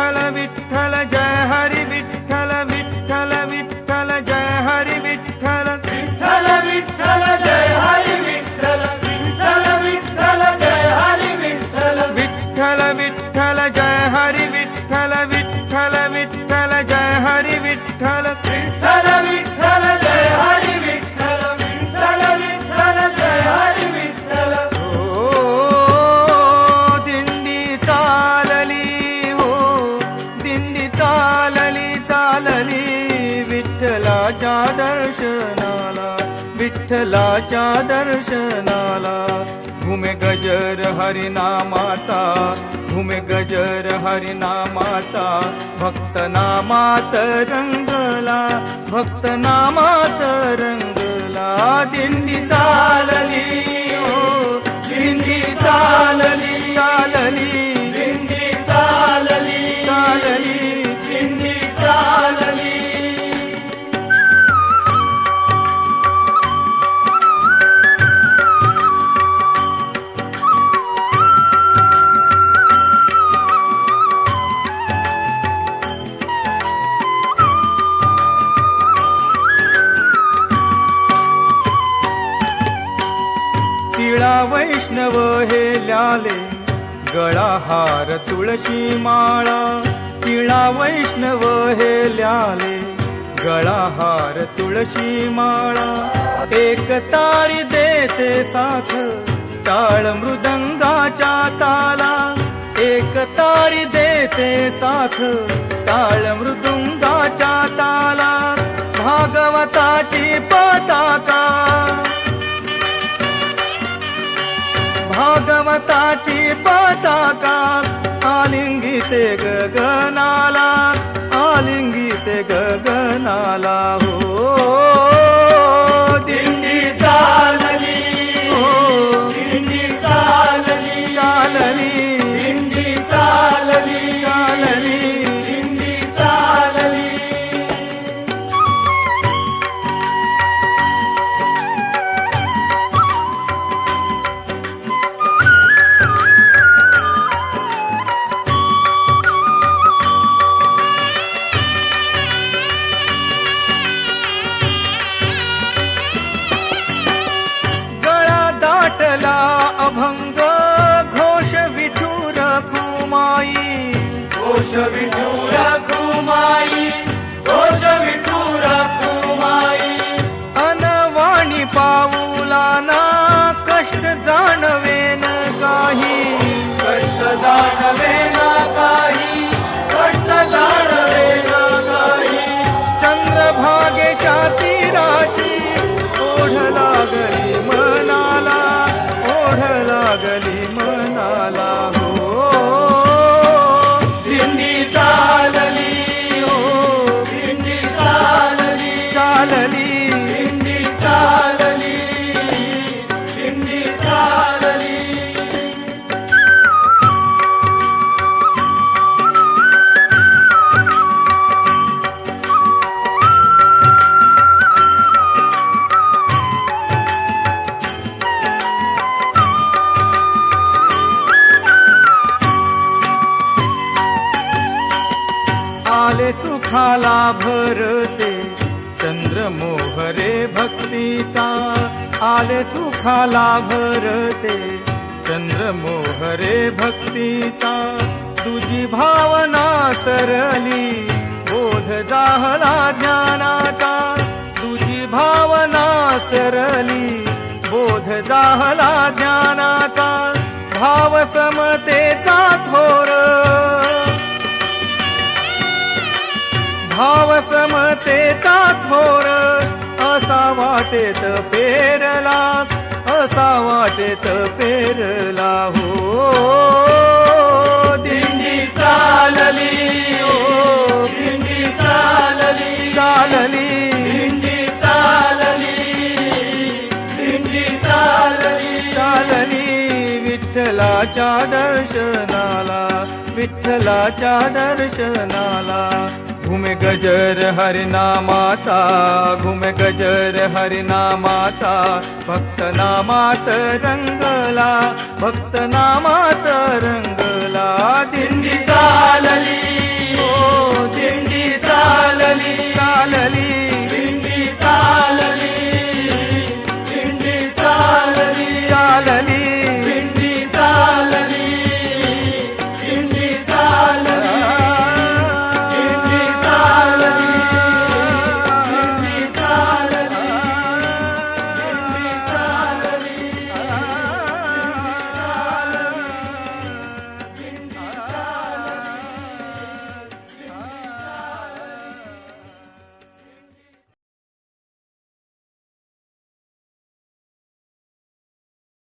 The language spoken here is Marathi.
विठ्ठल विठ्ठल जय हरी विठ्ठल विठ्ठल विठ्ठल जय हरी विठ्ठल विठ्ठल विठ्ठल जय हरी विठ्ठल विठ्ठल विठ्ठल जय हरी विठ्ठल विठ्ठल विठ्ठल जय हरी विठ्ठल विठ्ठल विठ्ठल जय हरी विठ्ठल विठ्ठल विठ्ठल जय हरी विठ्ठल विठ्ठल विठ्ठल जय हरी विठ्ठल दिंडी चालली हो दिंडी चालली चालली विठ्ठलाच्या दर्शनाला विठ्ठलाच्या दर्शनाला घुमे गजर हरिनामाचा घुमे गजर हरिनामाचा भक्त नामात रंगला भक्त नामात रंगला दिंडी चालली हो दिंडी चालली चालली दिंडी चालली चालली दिंडी चालली तिळा वैष्णव हे ल्याले गळा हार तुळशी माळा तिळा वैष्णव हे ल्याले गळा हार तुळशी माळा एक तारी देते साथ टाळ मृदंगाच्या ताला एक तारी देते साथ टाळ मृदुंगाच्या ताला भागवताची पताका भागवताची पताका आलिंगिते गगनाला आलिंगिते गगनाला हो दिंडी चालली हो दिंडी चालली चालली दिंडी चालली चालली दिंडी चालली अभंग घोष विठुर कुमाई घोष विठुर कुमाई घोष विठुर कुमाई अनवाणी पाऊलाना कष्ट जाणवेन काही कष्ट जाणवे ना काही कष्ट जाणवे ना काही चंद्रभागेच्या तीराची ओढ लागली मनाला ओढ लागली मनाला हो दिंडी चालली हो दिंडी चालली चालली दिंडी चालली दिंडी चालली आले सुखाला भरते चंद्र मोहरे भक्तीचा आले सुखाला भरते चंद्र मोहरे भक्तीचा तुझी भावना सरली बोध जाहला ज्ञानाचा तुझी भावना सरली बोध जाहला ज्ञानाचा भाव समतेचा थोर भाव समतेचा थोर असा वाटेत पेरला असा वाटेत पेरला हो दिंडी चालली हो दिंडी चालली चालली दिंडी चालली दिंडी चालली चालली विठ्ठलाच्या दर्शनाला विठ्ठलाच्या दर्शनाला घुमे गजर हरिनामाचा घुमे गजर हरिनामाचा भक्त नामात रंगला भक्त नामात रंगला दिंडी चालली